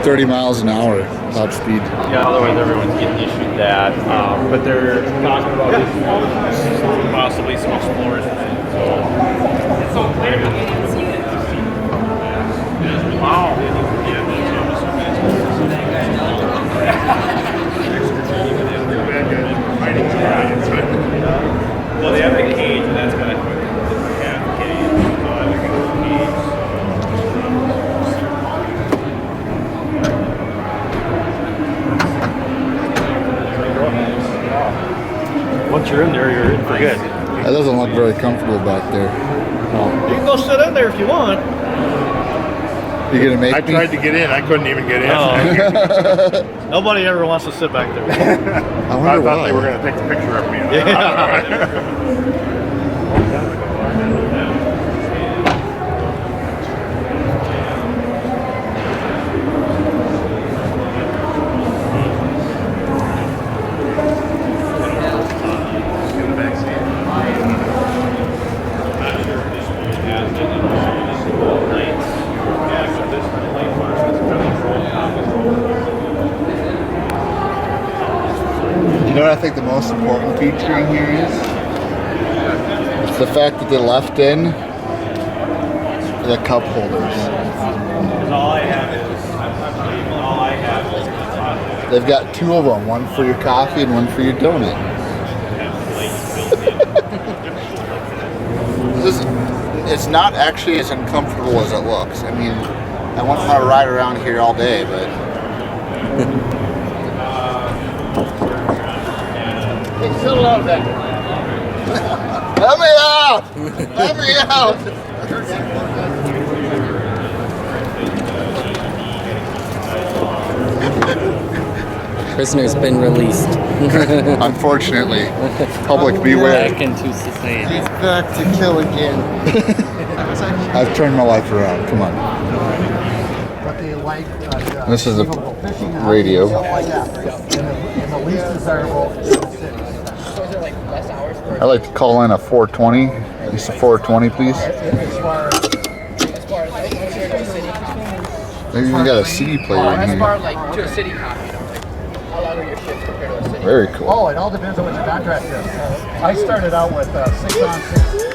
30 miles an hour top speed. Yeah, otherwise everyone's getting issued that. But they're talking about possibly some explorers. Wow. Well, they have a cage, and that's kind of half cage. So I think it's a cage. Once you're in there, you're in for good. That doesn't look very comfortable back there. No. You can go sit in there if you want. You gonna make I me? tried to get in. I couldn't even get in. Nobody ever wants to sit back there. I I wonder thought why. they were going to take a picture of me. Yeah. You know what I think the most important feature in here is? It's the fact that they left in the cup holders. They've got two of them, one for your coffee and one for your donut. It's not actually as uncomfortable as it looks. I mean, I wouldn't want to ride around here all day, but... Hey, settle down back there. Let me out! Let me out! Prisoner's been released. Unfortunately, public beware. Back into society. He's back to kill again. I've turned my life around. Come on. But they like This is a fishing radio. stuff like that. And the least desirable is the city. I'd like to call in a 420. At least a 420, please. As far as They even got a CD player in here. like to a city copy. How long are your shifts compared to a city? Very cool. it all depends on what your contract is. I started out with 6 on 6